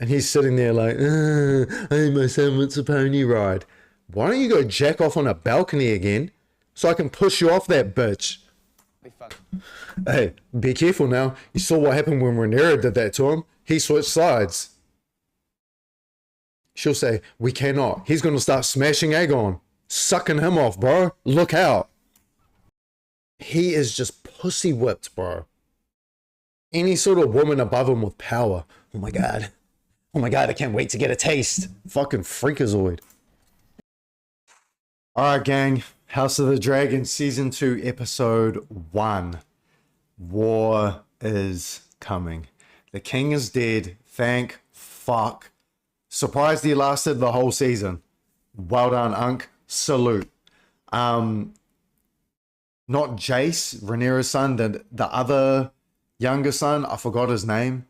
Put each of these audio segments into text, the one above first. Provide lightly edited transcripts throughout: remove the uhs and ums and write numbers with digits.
And he's sitting there like, hey, my son wants a pony ride. Why don't you go jack off on a balcony again so I can push you off that bitch? Be fun. Hey, be careful now. You saw what happened when Rhaenyra did that to him. He switched sides. She'll say, we cannot. He's going to start smashing Aegon. Sucking him off, bro. Look out. He is just pussy whipped, bro. Any sort of woman above him with power. Oh my god. Oh my god, I can't wait to get a taste. Fucking freakazoid. Alright, gang. House of the Dragon Season 2 Episode 1. War is coming. The king is dead. Thank fuck. Surprised he lasted the whole season. Well done, Unk. Salute. Not Jace, Rhaenyra's son, the other younger son, I forgot his name,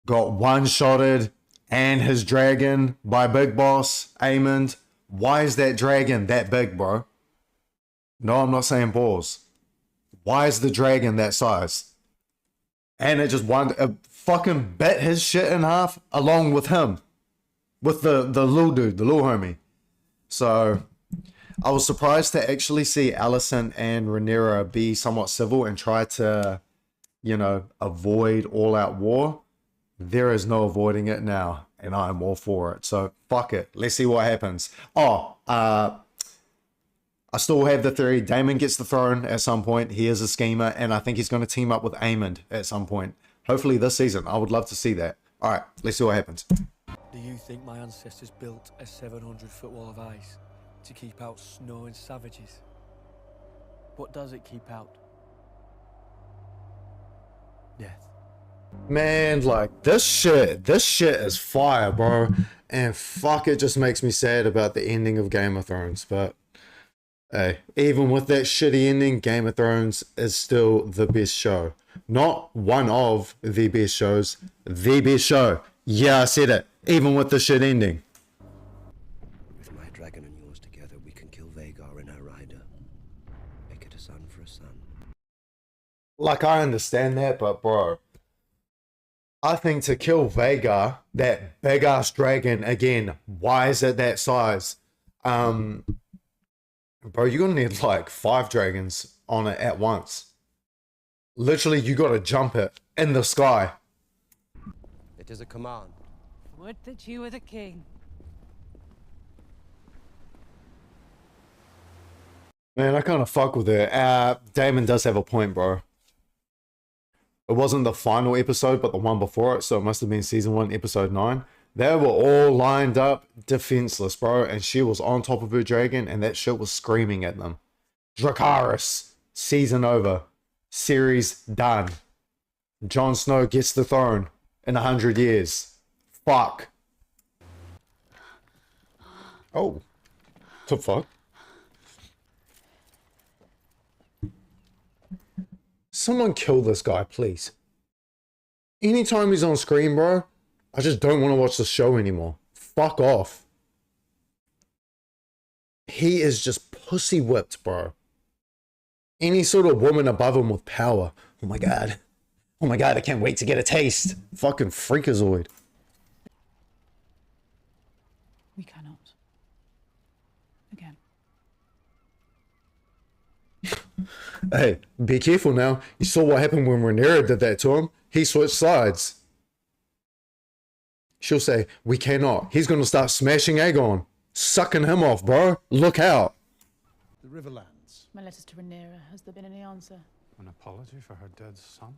got one-shotted, and his dragon by Big Boss, Aemond. Why is that dragon that big, bro? No, I'm not saying pause. Why is the dragon that size? And it just fucking bit his shit in half along with him. With the little dude, the little homie. So I was surprised to actually see Alicent and Rhaenyra be somewhat civil and try to, you know, avoid all-out war. There is no avoiding it now, and I'm all for it. So fuck it. Let's see what happens. I still have the theory Daemon gets the throne at some point. He is a schemer, and I think he's going to team up with Aemond at some point. Hopefully this season. I would love to see that. All right, let's see what happens. Do you think my ancestors built a 700-foot wall of ice to keep out snow and savages? What does it keep out? Death. Man, like, this shit is fire, bro. And fuck, it just makes me sad about the ending of Game of Thrones. But hey, even with that shitty ending, Game of Thrones is still the best show. Not one of the best shows, the best show. Yeah, I said it. Even with the shit ending. With my dragon and yours together, we can kill Vhagar and her rider. Make it a son for a son. Like, I understand that, but bro, I think to kill Vhagar, that big ass dragon, again, why is it that size? Bro, you're gonna need like 5 dragons on it at once. Literally, you gotta jump it in the sky. It is a command. Would that you were the king. Man, I kind of fuck with it. Daemon does have a point, bro. It wasn't the final episode, but the one before it, so it must have been season 1, episode 9. They were all lined up defenseless, bro, and she was on top of her dragon, and that shit was screaming at them. Dracarys, season over. Series done. Jon Snow gets the throne in 100 years. Fuck. Oh. The fuck? Someone kill this guy, please. Anytime he's on screen, bro, I just don't want to watch the show anymore. Fuck off. He is just pussy whipped, bro. Any sort of woman above him with power. Oh my god. Oh my god, I can't wait to get a taste. Fucking freakazoid. We cannot. Again. Hey, be careful now. You saw what happened when Rhaenyra did that to him. He switched sides. She'll say, we cannot. He's going to start smashing Aegon. Sucking him off, bro. Look out. The Riverlands. My letters to Rhaenyra. Has there been any answer? An apology for her dead son?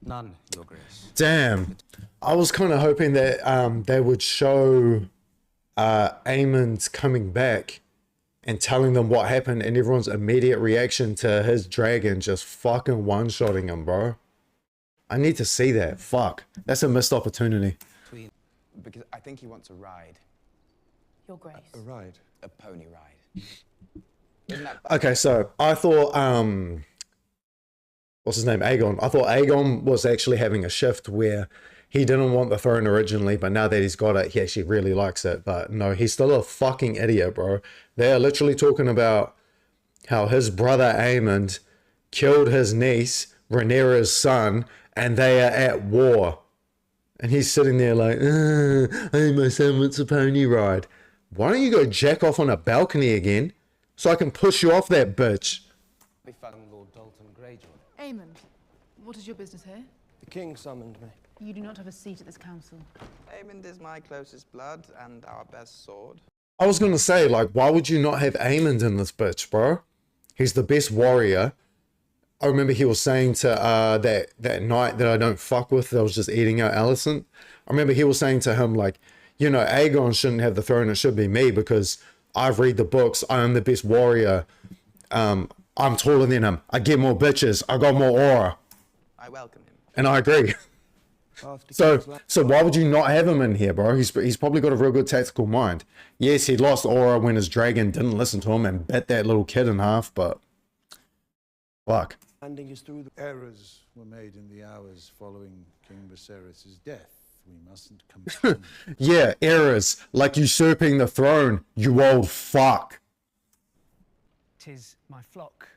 None, Your Grace. Damn. I was kind of hoping that they would show Aemond coming back and telling them what happened, and everyone's immediate reaction to his dragon just fucking one-shotting him, bro. I need to see that. Fuck. That's a missed opportunity. Because I think he wants a ride. Your Grace. A ride. A pony ride. Isn't that... Okay, so I thought, what's his name? Aegon. I thought Aegon was actually having a shift where he didn't want the throne originally, but now that he's got it, he actually really likes it. But no, he's still a fucking idiot, bro. They're literally talking about how his brother Aemond killed his niece, Rhaenyra's son, and they are at war. And he's sitting there like, hey, my son wants a pony ride. Why don't you go jack off on a balcony again so I can push you off that bitch? Be fun, Lord Dalton Greyjoy. Aemond, what is your business here? The king summoned me. You do not have a seat at this council. Aemond is my closest blood and our best sword. I was going to say, like, why would you not have Aemond in this bitch, bro? He's the best warrior. I remember he was saying to that knight that I don't fuck with, that was just eating out Alicent. I remember he was saying to him, like, you know, Aegon shouldn't have the throne, it should be me, because I've read the books, I am the best warrior. I'm taller than him, I get more bitches, I got more aura. I welcome him. And I agree. So why would you not have him in here, bro? He's probably got a real good tactical mind. Yes, he lost aura when his dragon didn't listen to him and bit that little kid in half, but fuck. Landing is through the... Errors were made in the hours following King Viserys' death. We mustn't come. Yeah, errors, like usurping the throne, you old fuck. 'Tis my flock.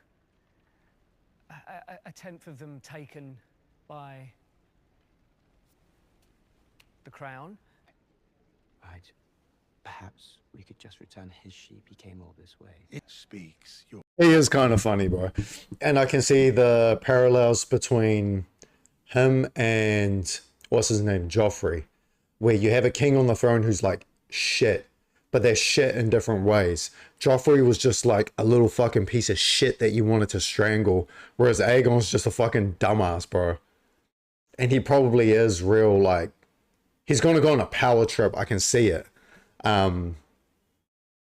A tenth of them taken by the crown. Right. Perhaps we could just return his sheep. He came all this way. It speaks your He is kind of funny, bro. And I can see the parallels between him and, what's his name, Joffrey, where you have a king on the throne who's like shit, but they're shit in different ways. Joffrey was just like a little fucking piece of shit that you wanted to strangle, whereas Aegon's just a fucking dumbass, bro. And he probably is real, like, he's going to go on a power trip. I can see it.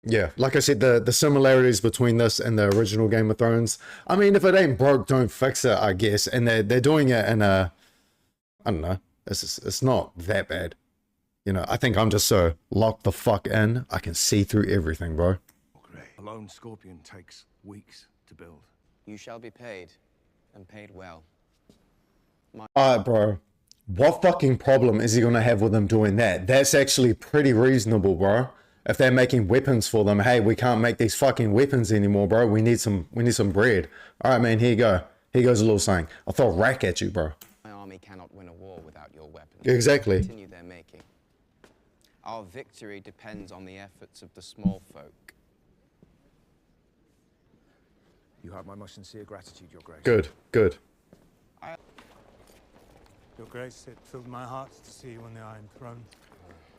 Yeah, like I said, the similarities between this and the original Game of Thrones. I mean, if it ain't broke, don't fix it, I guess. And they're doing it in a, I don't know, it's not that bad. You know, I think I'm just so locked the fuck in, I can see through everything, bro. grey. A lone scorpion takes weeks to build. You shall be paid, and paid well. Alright, bro. What fucking problem is he gonna have with them doing that? That's actually pretty reasonable, bro. If they're making weapons for them, hey, we can't make these fucking weapons anymore, bro. We need some bread. Alright, man, here you go. Here goes a little saying. I'll throw a rack at you, bro. My army cannot win a war without your weapons. Exactly. Continue their making. Our victory depends on the efforts of the small folk. You have my most sincere gratitude, Your Grace. Good, good. Your Grace, it filled my heart to see you on the Iron Throne.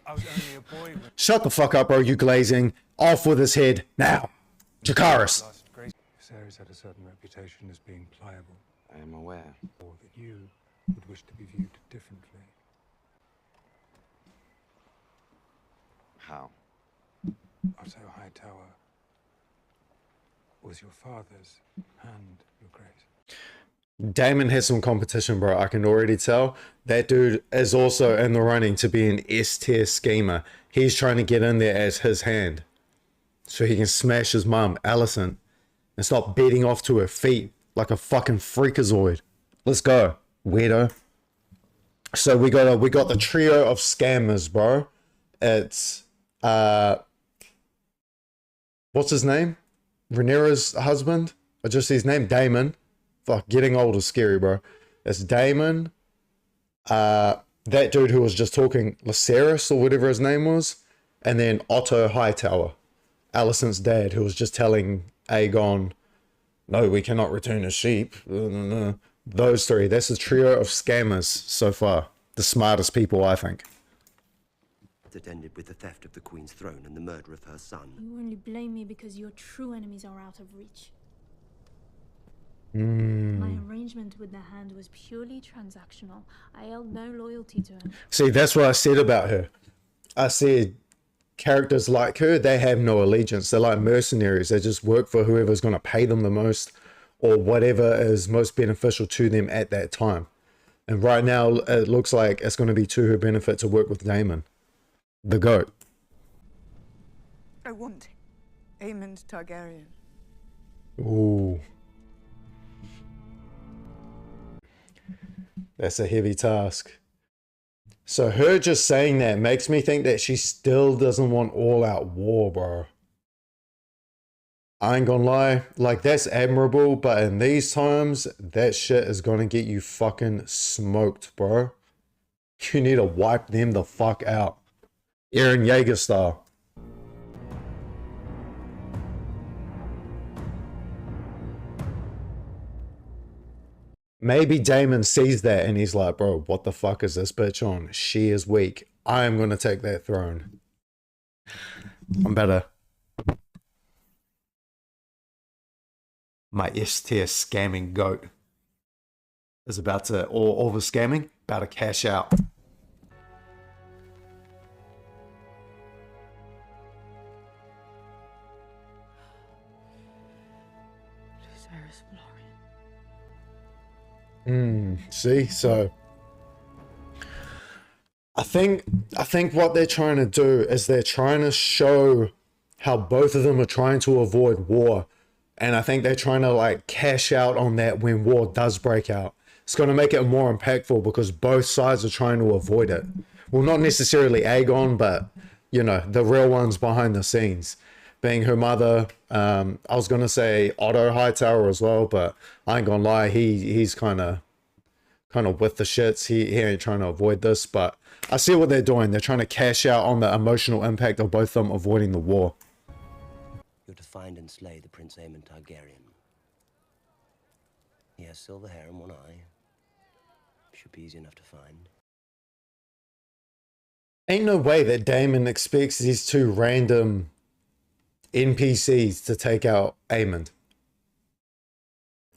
I was only a boy when Shut the fuck up, bro, you glazing. Off with his head, now. Jakaris. lost Grace. Viserys had a certain reputation as being pliable, I am aware. or that you would wish to be viewed differently. How? Otto Hightower was your father's hand, Your Grace. Daemon has some competition, bro. I can already tell. That dude is also in the running to be an S-tier schemer. He's trying to get in there as his hand, so he can smash his mum, Alicent, and stop beating off to her feet like a fucking freakazoid. Let's go, weirdo. So we got the trio of scammers, bro. It's what's his name? Rhaenyra's husband. I just see his name, Daemon. Fuck, getting old is scary, bro. It's Daemon. That dude who was just talking, Lucerys or whatever his name was, and then Otto Hightower, Alicent's dad, who was just telling Aegon, no, we cannot return his sheep. Those three. That's a trio of scammers so far. The smartest people, I think. It ended with the theft of the Queen's throne and the murder of her son. You only blame me because your true enemies are out of reach. Hmm. My arrangement with the Hand was purely transactional. I held no loyalty to him. See, that's what I said about her. I said characters like her, they have no allegiance. They're like mercenaries. They just work for whoever's going to pay them the most or whatever is most beneficial to them at that time. And right now, it looks like it's going to be to her benefit to work with Daemon, the GOAT. I want Aemond Targaryen. Ooh. That's a heavy task. So her just saying that makes me think that she still doesn't want all-out war, bro. I ain't gonna lie, like, that's admirable, but in these times, that shit is gonna get you fucking smoked, bro. You need to wipe them the fuck out. Eren Yeager style. Maybe Daemon sees that and he's like, bro, what the fuck is this bitch on? She is weak. I am going to take that throne. I'm better. My S-tier scamming goat is about to, all the scamming, about to cash out. Lucerys Velaryon. See, so I think what they're trying to do is they're trying to show how both of them are trying to avoid war. And I think they're trying to like cash out on that when war does break out. It's going to make it more impactful because both sides are trying to avoid it. Well, not necessarily Aegon, but, you know, the real ones behind the scenes. Being her mother, I was going to say Otto Hightower as well, but I ain't going to lie, he's kind of with the shits. He ain't trying to avoid this, but I see what they're doing. They're trying to cash out on the emotional impact of both of them avoiding the war. You're to find and slay the Prince Aemon Targaryen. He has silver hair and one eye. Should be easy enough to find. Ain't no way that Daemon expects these two random NPCs to take out Aemond.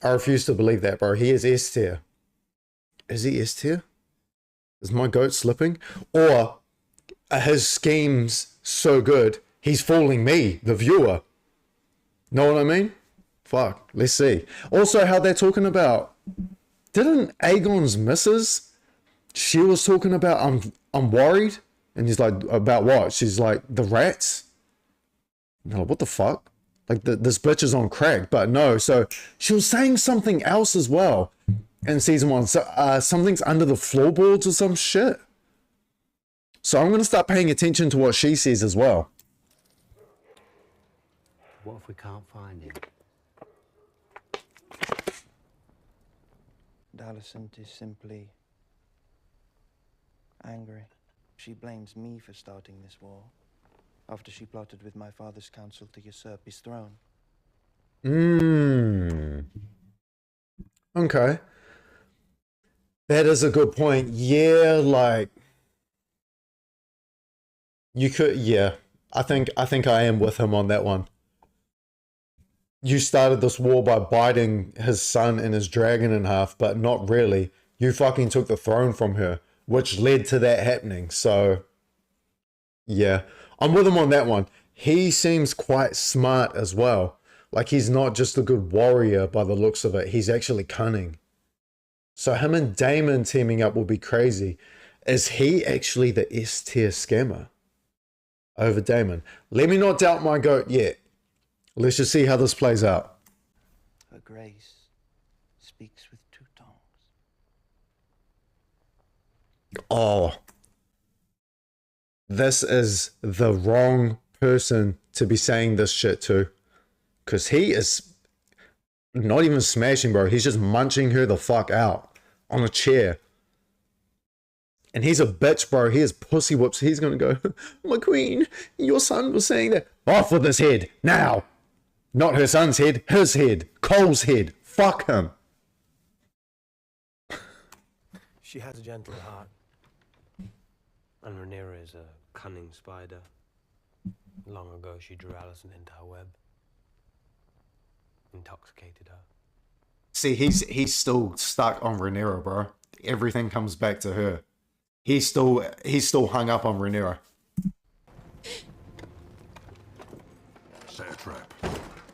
I refuse to believe that, bro. He is S tier. Is he S tier? Is my goat slipping? Or are his schemes so good, he's fooling me, the viewer? Know what I mean? Fuck, let's see. Also, how they're talking about, didn't Aegon's missus, she was talking about, I'm worried, and he's like, about what? She's like, the rats? And like, what the fuck? Like, this bitch is on crack, but no. So she was saying something else as well in season 1. So something's under the floorboards or some shit. So I'm gonna start paying attention to what she says as well. What if we can't find him? Alicent is simply angry. She blames me for starting this war, after she plotted with my father's council to usurp his throne. Okay. That is a good point. Yeah, like you could, yeah. I think I am with him on that one. You started this war by biting his son and his dragon in half, but not really. You fucking took the throne from her, which led to that happening. So, yeah, I'm with him on that one. He seems quite smart as well. Like, he's not just a good warrior by the looks of it. He's actually cunning. So him and Daemon teaming up will be crazy. Is he actually the S tier scammer over Daemon? Let me not doubt my goat yet. Let's just see how this plays out. Her grace speaks with two tongues. Oh. This is the wrong person to be saying this shit to. Because he is not even smashing, bro. He's just munching her the fuck out on a chair. And he's a bitch, bro. He is pussy whoops. He's going to go, my queen, your son was saying that. Off with his head, now. Not her son's head, his head. Cole's head. Fuck him. She has a gentle heart. And Rhaenyra is a cunning spider. Long ago, she drew Alicent into her web. Intoxicated her. See, he's still stuck on Rhaenyra, bro. Everything comes back to her. He's still hung up on Rhaenyra. Set a trap.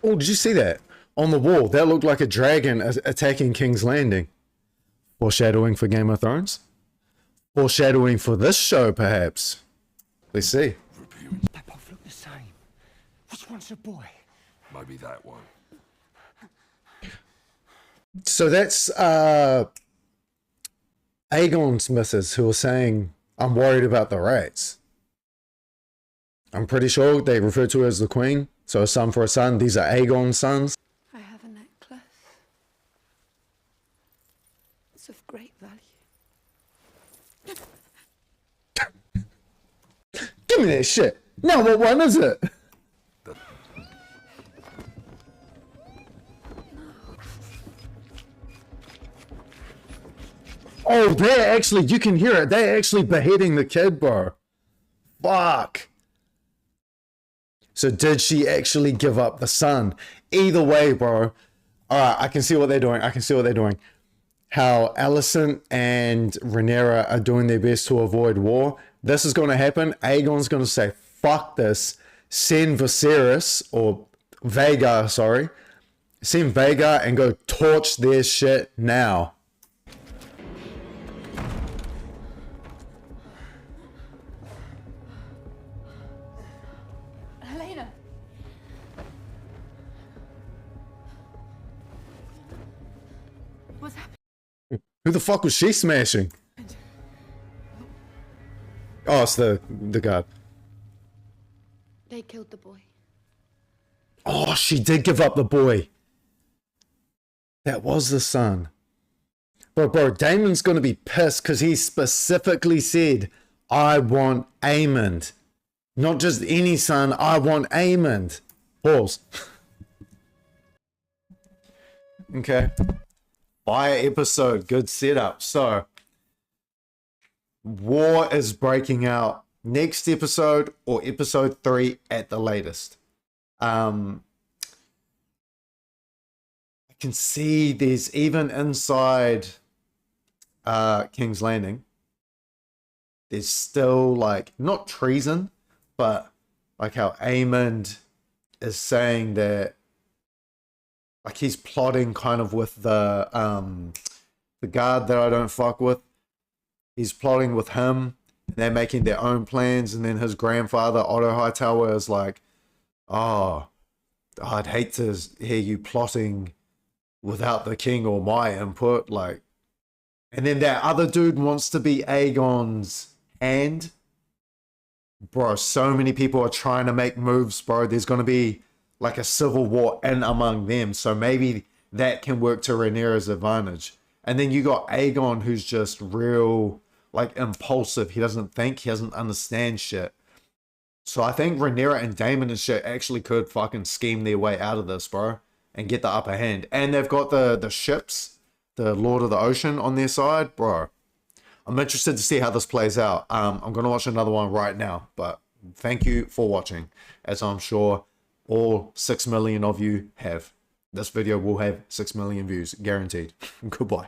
Oh, did you see that? On the wall, that looked like a dragon attacking King's Landing. Foreshadowing for Game of Thrones? Foreshadowing for this show, perhaps? Let's see. They both look the same. Which one's a boy? Maybe that one. So that's Aegon's missus who was saying, I'm worried about the rats. I'm pretty sure they refer to her as the queen. So a son for a son. These are Aegon's sons. I have a necklace. It's of great value. Give me that shit. Now what one is it? Oh, they're actually, you can hear it. They're actually beheading the kid, bro. Fuck. So did she actually give up the son? Either way, bro. All right, I can see what they're doing. I can see what they're doing. How Alicent and Rhaenyra are doing their best to avoid war. This is going to happen. Aegon's going to say, fuck this. Send Viserys, or Vhagar, sorry. Send Vhagar and go torch their shit now. Helena. What's happening? Who the fuck was she smashing? Oh, it's the guard. They killed the boy. Oh, she did give up the boy. That was the son. Bro, Daemon's gonna be pissed because he specifically said, I want Aemond. Not just any son, I want Aemond. Pause. Okay. Fire episode, good setup. So, war is breaking out next episode or episode 3 at the latest. I can see there's even inside King's Landing, there's still like, not treason, but like how Aemond is saying that like he's plotting kind of with the guard that I don't fuck with. He's plotting with him. And they're making their own plans. And then his grandfather, Otto Hightower, is like, oh, I'd hate to hear you plotting without the king or my input. Like, and then that other dude wants to be Aegon's hand. Bro, so many people are trying to make moves, bro. There's going to be like a civil war in among them. So maybe that can work to Rhaenyra's advantage. And then you got Aegon, who's just real, like, impulsive. He doesn't think, he doesn't understand shit. So I think Rhaenyra and Daemon and shit actually could fucking scheme their way out of this, bro. And get the upper hand. And they've got the ships, the Lord of the Ocean on their side, bro. I'm interested to see how this plays out. I'm going to watch another one right now. But thank you for watching, as I'm sure all 6 million of you have. This video will have 6 million views, guaranteed. Goodbye.